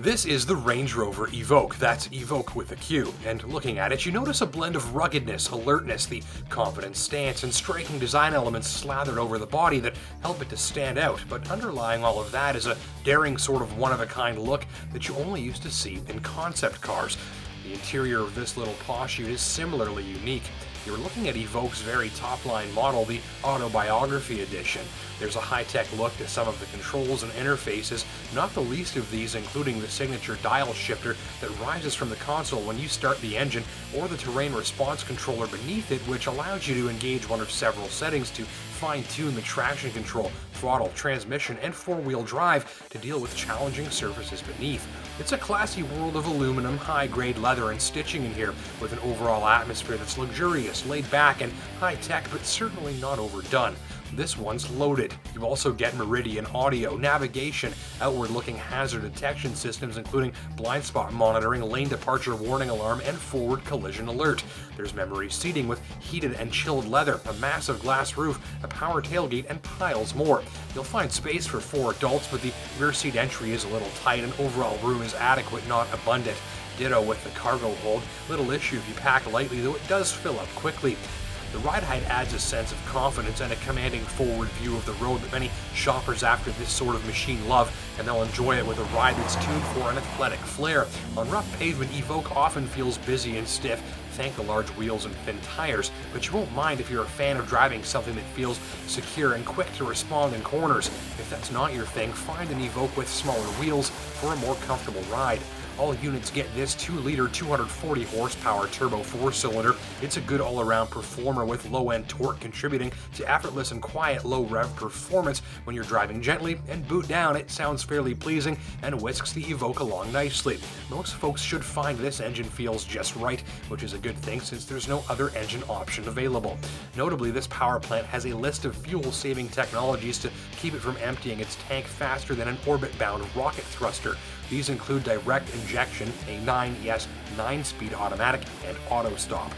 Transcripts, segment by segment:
This is the Range Rover Evoque, that's Evoque with a Q, and looking at it you notice a blend of ruggedness, alertness, the confident stance, and striking design elements slathered over the body that help it to stand out, but underlying all of that is a daring sort of one-of-a-kind look that you only used to see in concept cars. The interior of this little posh is similarly unique. You're looking at Evoque's very top-line model, the Autobiography Edition. There's a high-tech look to some of the controls and interfaces, not the least of these including the signature dial shifter that rises from the console when you start the engine, or the terrain response controller beneath it, which allows you to engage one of several settings to fine-tune the traction control, throttle, transmission, and four-wheel drive to deal with challenging surfaces beneath. It's a classy world of aluminum, high-grade leather, and stitching in here, with an overall atmosphere that's luxurious, laid back, and high-tech, but certainly not overdone. This one's loaded. You also get Meridian audio, navigation, outward-looking hazard detection systems including blind spot monitoring, lane departure warning alarm, and forward collision alert. There's memory seating with heated and chilled leather, a massive glass roof, a power tailgate, and piles more. You'll find space for 4 adults, but the rear seat entry is a little tight and overall room is adequate, not abundant. Ditto with the cargo hold. Little issue if you pack lightly, though it does fill up quickly. The ride height adds a sense of confidence and a commanding forward view of the road that many shoppers after this sort of machine love, and they'll enjoy it with a ride that's tuned for an athletic flair. On rough pavement, Evoque often feels busy and stiff, thank the large wheels and thin tires, but you won't mind if you're a fan of driving something that feels secure and quick to respond in corners. If that's not your thing, find an Evoque with smaller wheels for a more comfortable ride. All units get this 2-liter 240 horsepower turbo 4-cylinder. It's a good all-around performer with low-end torque contributing to effortless and quiet low-rev performance when you're driving gently, and boot down it sounds fairly pleasing and whisks the Evoque along nicely. Most folks should find this engine feels just right, which is a good thing since there's no other engine option available. Notably, this power plant has a list of fuel-saving technologies to keep it from emptying its tank faster than an orbit-bound rocket thruster. These include direct injection, a 9-speed automatic, and Autostop.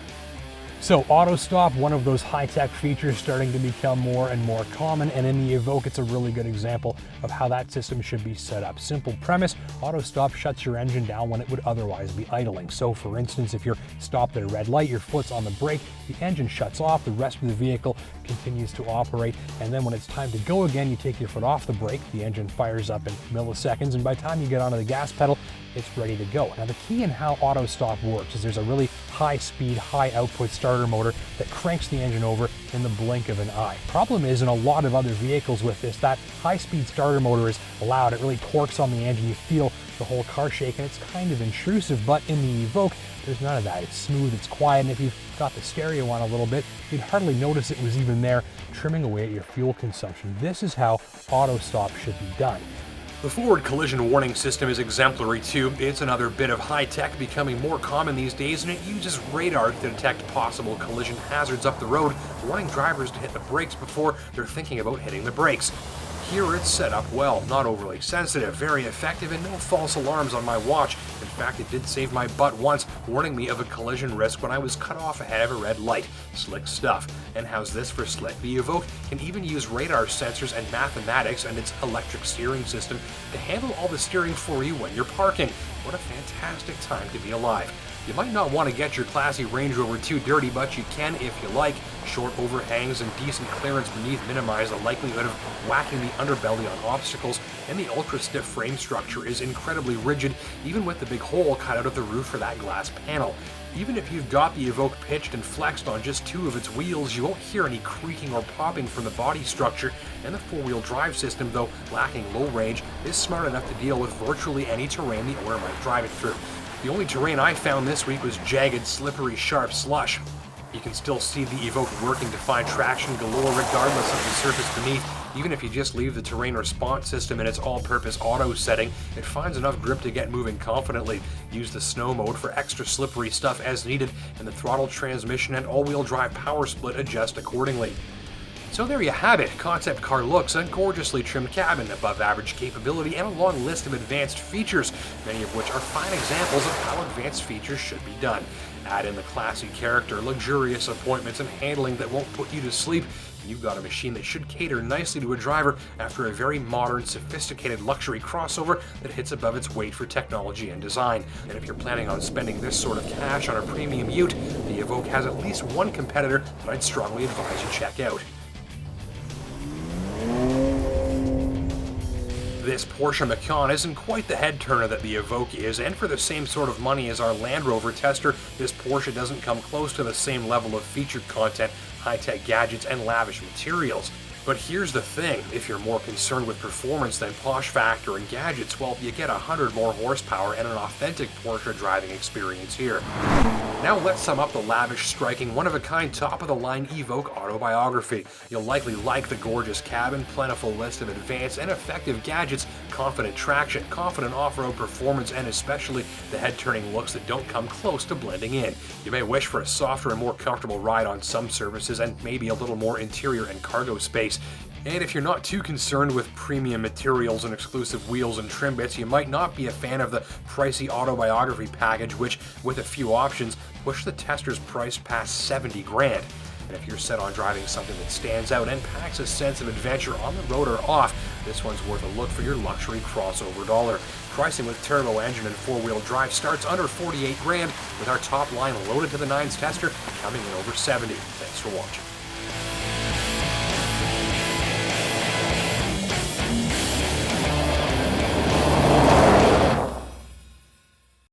So Autostop, one of those high-tech features starting to become more and more common, and in the Evoque it's a really good example of how that system should be set up. Simple premise, Autostop shuts your engine down when it would otherwise be idling. So for instance, if you're stopped at a red light, your foot's on the brake, the engine shuts off, the rest of the vehicle continues to operate, and then when it's time to go again, you take your foot off the brake, the engine fires up in milliseconds, and by the time you get onto the gas pedal, it's ready to go. Now the key in how Autostop works is there's a really high-speed, high-output starter motor that cranks the engine over in the blink of an eye. Problem is, in a lot of other vehicles with this, that high-speed starter motor is loud. It really torques on the engine. You feel the whole car shake, and it's kind of intrusive, but in the Evoque, there's none of that. It's smooth, it's quiet, and if you've got the stereo on a little bit, you'd hardly notice it was even there, trimming away at your fuel consumption. This is how Autostop should be done. The forward collision warning system is exemplary too. It's another bit of high-tech becoming more common these days, and it uses radar to detect possible collision hazards up the road, warning drivers to hit the brakes before they're thinking about hitting the brakes. Here it's set up well, not overly sensitive, very effective, and no false alarms on my watch. In fact, it did save my butt once, warning me of a collision risk when I was cut off ahead of a red light. Slick stuff. And how's this for slick? The Evoque can even use radar sensors and mathematics and its electric steering system to handle all the steering for you when you're parking. What a fantastic time to be alive. You might not want to get your classy Range Rover too dirty, but you can if you like. Short overhangs and decent clearance beneath minimize the likelihood of whacking the underbelly on obstacles, and the ultra-stiff frame structure is incredibly rigid, even with the big hole cut out of the roof for that glass panel. Even if you've got the Evoque pitched and flexed on just 2 of its wheels, you won't hear any creaking or popping from the body structure, and the 4-wheel drive system, though lacking low range, is smart enough to deal with virtually any terrain the owner might drive it through. The only terrain I found this week was jagged, slippery, sharp slush. You can still see the Evoque working to find traction galore regardless of the surface beneath. Even if you just leave the terrain response system in its all-purpose auto setting, it finds enough grip to get moving confidently. Use the snow mode for extra slippery stuff as needed, and the throttle, transmission, and all-wheel drive power split adjust accordingly. So there you have it, concept car looks, a gorgeously trimmed cabin, above average capability, and a long list of advanced features, many of which are fine examples of how advanced features should be done. Add in the classy character, luxurious appointments, and handling that won't put you to sleep, you've got a machine that should cater nicely to a driver after a very modern, sophisticated luxury crossover that hits above its weight for technology and design. And if you're planning on spending this sort of cash on a premium ute, the Evoque has at least one competitor that I'd strongly advise you check out. This Porsche Macan isn't quite the head turner that the Evoque is, and for the same sort of money as our Land Rover tester, this Porsche doesn't come close to the same level of featured content, high-tech gadgets, and lavish materials. But here's the thing, if you're more concerned with performance than posh factor and gadgets, well, you get 100 more horsepower and an authentic Porsche driving experience here. Now let's sum up the lavish, striking, one-of-a-kind, top-of-the-line Evoque autobiography. You'll likely like the gorgeous cabin, plentiful list of advanced and effective gadgets, confident traction, confident off-road performance, and especially the head-turning looks that don't come close to blending in. You may wish for a softer and more comfortable ride on some surfaces and maybe a little more interior and cargo space. And if you're not too concerned with premium materials and exclusive wheels and trim bits, you might not be a fan of the pricey autobiography package, which, with a few options, push the tester's price past 70 grand. And if you're set on driving something that stands out and packs a sense of adventure on the road or off, this one's worth a look for your luxury crossover dollar. Pricing with turbo engine and four-wheel drive starts under 48 grand, with our top line loaded to the nines tester coming in over 70. Thanks for watching.